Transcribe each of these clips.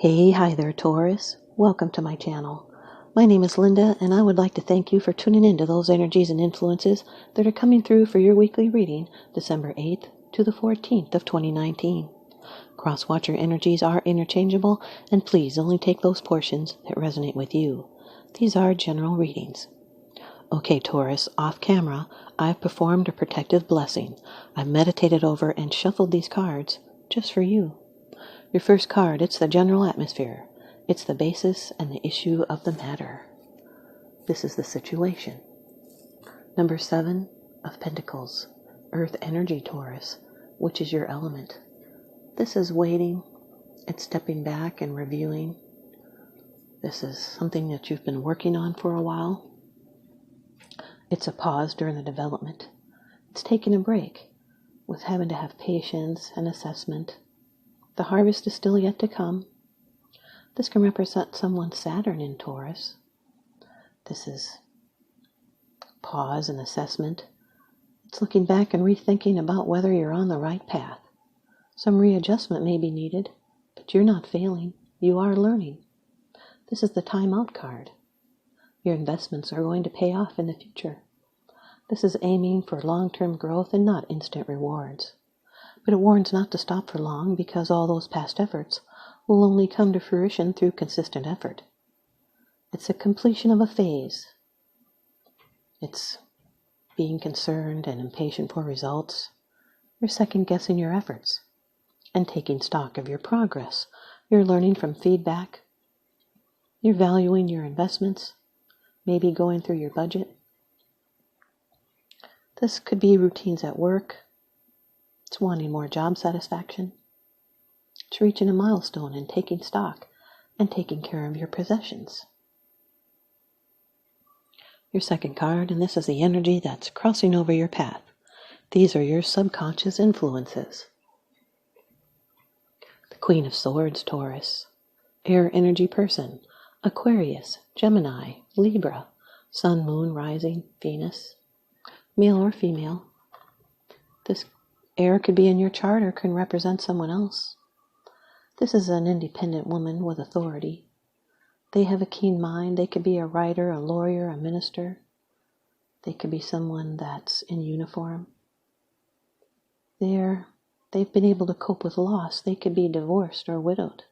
Hi there, Taurus. Welcome to my channel. My name is Lynda, and I would like to thank you for tuning in to those energies and influences that are coming through for your weekly reading, December 8th to the 14th of 2019. Cross-watcher energies are interchangeable, and please only take those portions that resonate with you. These are general readings. Okay, Taurus, off camera, I've performed a protective blessing. I've meditated over and shuffled these cards just for you. Your first card, it's the general atmosphere. It's the basis and the issue of the matter. This is the situation. Number 7 of Pentacles, Earth energy, Taurus, which is your element. This is waiting. It's stepping back and reviewing. This is something that you've been working on for a while. It's a pause during the development. It's taking a break with having to have patience and assessment. The harvest is still yet to come. This can represent someone's Saturn in Taurus. This is pause and assessment. It's looking back and rethinking about whether you're on the right path. Some readjustment may be needed, but you're not failing. You are learning. This is the time out card. Your investments are going to pay off in the future. This is aiming for long-term growth and not instant rewards. But it warns not to stop for long because all those past efforts will only come to fruition through consistent effort. It's a completion of a phase. It's being concerned and impatient for results. You're second-guessing your efforts and taking stock of your progress. You're learning from feedback. You're valuing your investments, maybe going through your budget. This could be routines at work. It's wanting more job satisfaction. It's reaching a milestone and taking stock and taking care of your possessions. Your second card, and this is the energy that's crossing over your path. These are your subconscious influences. The Queen of Swords, Taurus. Air energy person. Aquarius, Gemini, Libra, Sun, Moon, Rising, Venus. Male or female. This air could be in your chart or can represent someone else. This is an independent woman with authority. They have a keen mind. They could be a writer, a lawyer, a minister. They could be someone that's in uniform. They've been able to cope with loss. They could be divorced or widowed.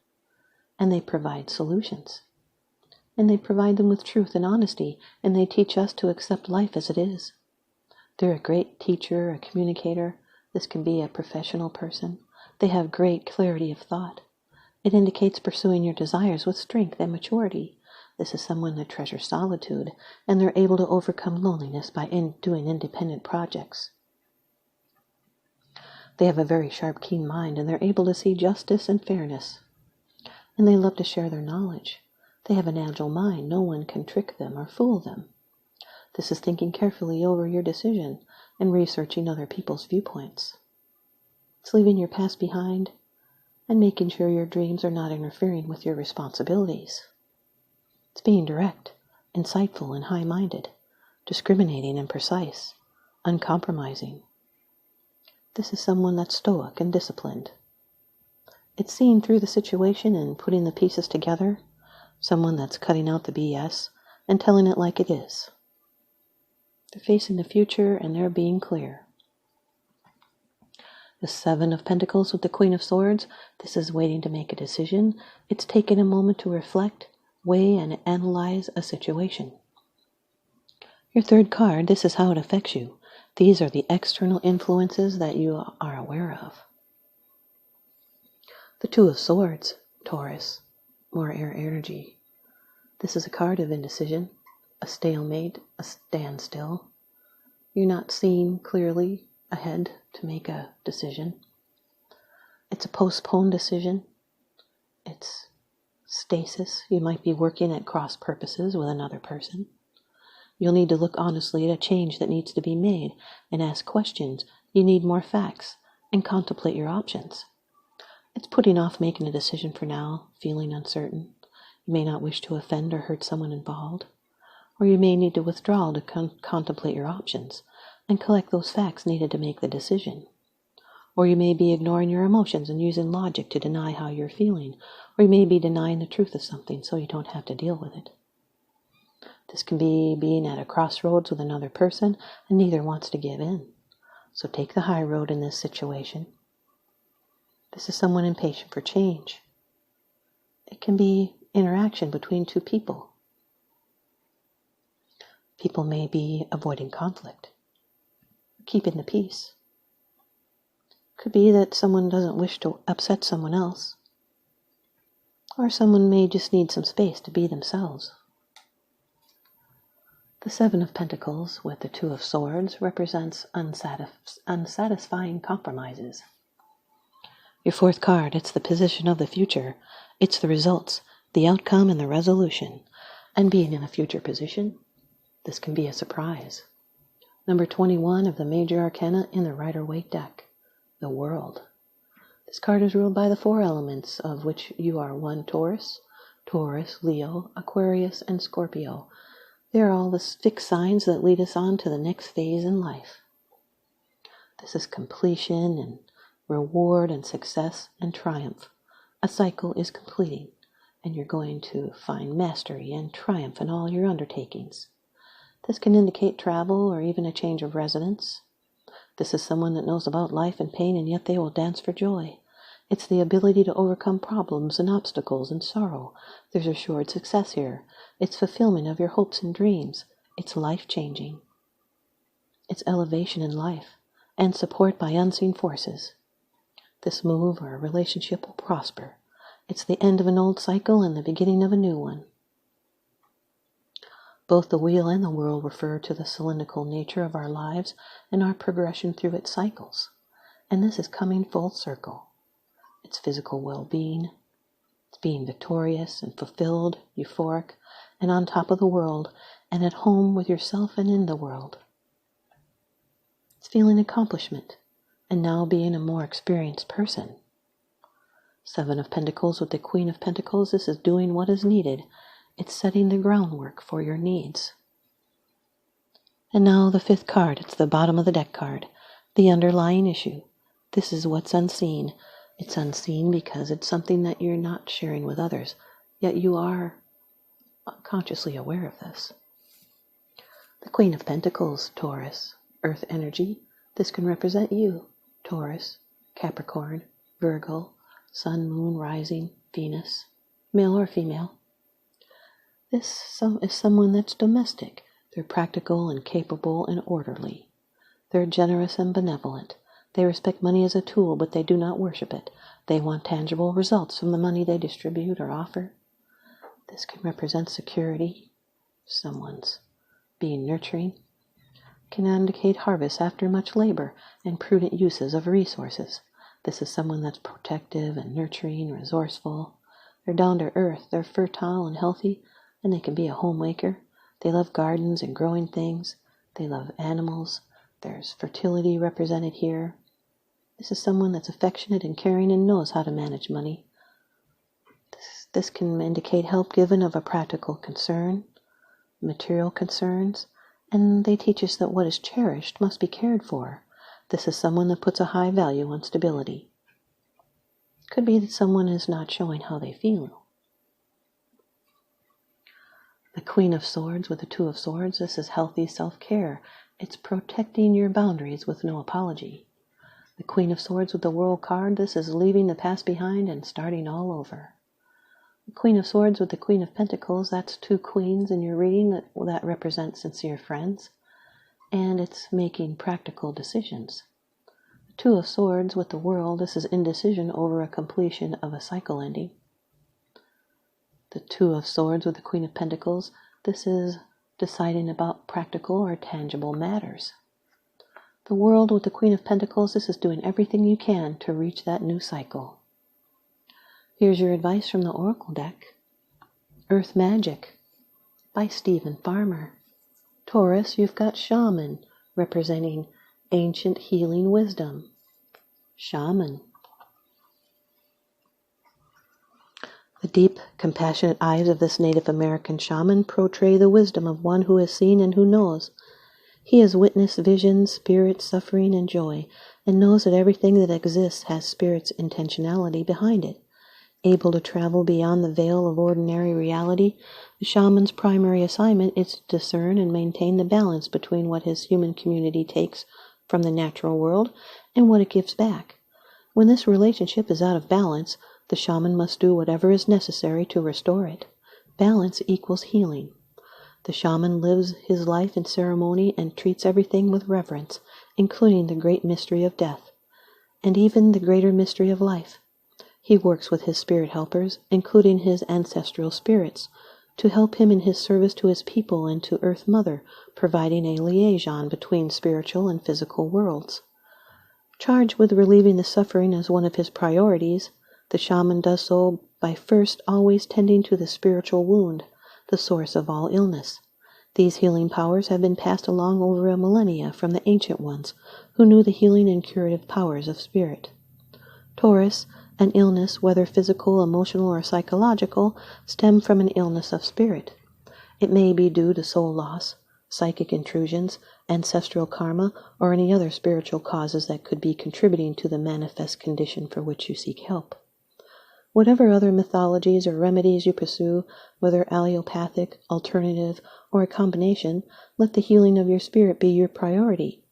And they provide solutions. And they provide them with truth and honesty. And they teach us to accept life as it is. They're a great teacher, a communicator. This can be a professional person. They have great clarity of thought. It indicates pursuing your desires with strength and maturity. This is someone that treasures solitude, and they're able to overcome loneliness by doing independent projects. They have a very sharp, keen mind, and they're able to see justice and fairness. And they love to share their knowledge. They have an agile mind. No one can trick them or fool them. This is thinking carefully over your decision and researching other people's viewpoints. It's leaving your past behind and making sure your dreams are not interfering with your responsibilities. It's being direct, insightful, and high-minded, discriminating and precise, uncompromising. This is someone that's stoic and disciplined. It's seeing through the situation and putting the pieces together, someone that's cutting out the BS and telling it like it is. They're facing the future and they're being clear. The 7 of Pentacles with the Queen of Swords. This is waiting to make a decision. It's taking a moment to reflect, weigh, and analyze a situation. Your third card, this is how it affects you. These are the external influences that you are aware of. The 2 of Swords, Taurus. More air energy. This is a card of indecision. A stalemate, a standstill. You're not seeing clearly ahead to make a decision. It's a postponed decision. It's stasis. You might be working at cross purposes with another person. You'll need to look honestly at a change that needs to be made and ask questions. You need more facts and contemplate your options. It's putting off making a decision for now, feeling uncertain. You may not wish to offend or hurt someone involved. Or you may need to withdraw to contemplate your options and collect those facts needed to make the decision. Or you may be ignoring your emotions and using logic to deny how you're feeling. Or you may be denying the truth of something so you don't have to deal with it. This can be being at a crossroads with another person and neither wants to give in. So take the high road in this situation. This is someone impatient for change. It can be interaction between two people. People may be avoiding conflict, keeping the peace. Could be that someone doesn't wish to upset someone else. Or someone may just need some space to be themselves. The Seven of Pentacles with the Two of Swords represents unsatisfying compromises. Your fourth card, it's the position of the future. It's the results, the outcome, and the resolution. And being in a future position, this can be a surprise. Number 21 of the Major Arcana in the Rider-Waite deck, the World. This card is ruled by the four elements, of which you are one Taurus, Leo, Aquarius, and Scorpio. They are all the fixed signs that lead us on to the next phase in life. This is completion and reward and success and triumph. A cycle is completing, and you're going to find mastery and triumph in all your undertakings. This can indicate travel or even a change of residence. This is someone that knows about life and pain, and yet they will dance for joy. It's the ability to overcome problems and obstacles and sorrow. There's assured success here. It's fulfillment of your hopes and dreams. It's life-changing. It's elevation in life and support by unseen forces. This move or relationship will prosper. It's the end of an old cycle and the beginning of a new one. Both the wheel and the world refer to the cylindrical nature of our lives and our progression through its cycles. And this is coming full circle. It's physical well-being. It's being victorious and fulfilled, euphoric, and on top of the world, and at home with yourself and in the world. It's feeling accomplishment, and now being a more experienced person. Seven of Pentacles with the Queen of Pentacles, this is doing what is needed. It's setting the groundwork for your needs. And now the fifth card, it's the bottom of the deck card, the underlying issue. This is what's unseen. It's unseen because it's something that you're not sharing with others, yet you are consciously aware of this. The Queen of Pentacles, Taurus, Earth energy. This can represent you, Taurus, Capricorn, Virgo, Sun, Moon, Rising, Venus, male or female. This is someone that's domestic. They're practical and capable and orderly. They're generous and benevolent. They respect money as a tool, but they do not worship it. They want tangible results from the money they distribute or offer. This can represent security. Someone's being nurturing. Can indicate harvest after much labor and prudent uses of resources. This is someone that's protective and nurturing, resourceful. They're down to earth. They're fertile and healthy, and they can be a homemaker. They love gardens and growing things. They love animals. There's fertility represented here. This is someone that's affectionate and caring and knows how to manage money. This can indicate help given of a practical concern, material concerns, and they teach us that what is cherished must be cared for. This is someone that puts a high value on stability. Could be that someone is not showing how they feel. The Queen of Swords with the Two of Swords, this is healthy self-care. It's protecting your boundaries with no apology. The Queen of Swords with the World card, this is leaving the past behind and starting all over. The Queen of Swords with the Queen of Pentacles, that's two queens in your reading that represent sincere friends. And it's making practical decisions. The Two of Swords with the World, this is indecision over a completion of a cycle ending. The Two of Swords with the Queen of Pentacles, this is deciding about practical or tangible matters. The World with the Queen of Pentacles, this is doing everything you can to reach that new cycle. Here's your advice from the Oracle deck. Earth Magic by Stephen Farmer. Taurus, you've got Shaman, representing ancient healing wisdom. Shaman. The deep, compassionate eyes of this Native American shaman portray the wisdom of one who has seen and who knows. He has witnessed visions, spirits, suffering, and joy, and knows that everything that exists has spirit's intentionality behind it. Able to travel beyond the veil of ordinary reality, the shaman's primary assignment is to discern and maintain the balance between what his human community takes from the natural world and what it gives back. When this relationship is out of balance, the shaman must do whatever is necessary to restore it. Balance equals healing. The shaman lives his life in ceremony and treats everything with reverence, including the great mystery of death, and even the greater mystery of life. He works with his spirit helpers, including his ancestral spirits, to help him in his service to his people and to Earth Mother, providing a liaison between spiritual and physical worlds. Charged with relieving the suffering as one of his priorities, the shaman does so by first always tending to the spiritual wound, the source of all illness. These healing powers have been passed along over a millennia from the ancient ones, who knew the healing and curative powers of spirit. Taurus, an illness, whether physical, emotional, or psychological, stem from an illness of spirit. It may be due to soul loss, psychic intrusions, ancestral karma, or any other spiritual causes that could be contributing to the manifest condition for which you seek help. Whatever other mythologies or remedies you pursue, whether allopathic, alternative, or a combination, let the healing of your spirit be your priority.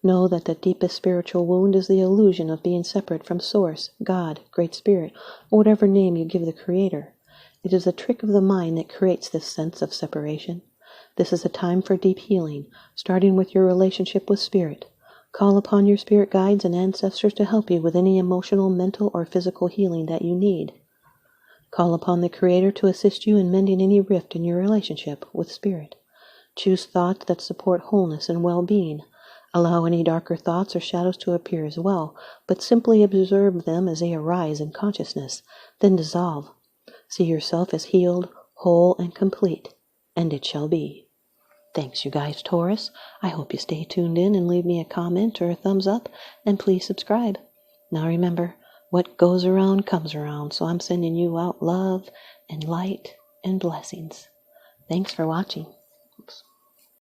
Know that the deepest spiritual wound is the illusion of being separate from Source, God, Great Spirit, or whatever name you give the Creator. It is a trick of the mind that creates this sense of separation. This is a time for deep healing, starting with your relationship with Spirit. Call upon your spirit guides and ancestors to help you with any emotional, mental, or physical healing that you need. Call upon the Creator to assist you in mending any rift in your relationship with Spirit. Choose thoughts that support wholeness and well-being. Allow any darker thoughts or shadows to appear as well, but simply observe them as they arise in consciousness, then dissolve. See yourself as healed, whole, and complete, and it shall be. Thanks, you guys, Taurus. I hope you stay tuned in and leave me a comment or a thumbs up, and please subscribe. Now remember, what goes around comes around, so I'm sending you out love and light and blessings. Thanks for watching.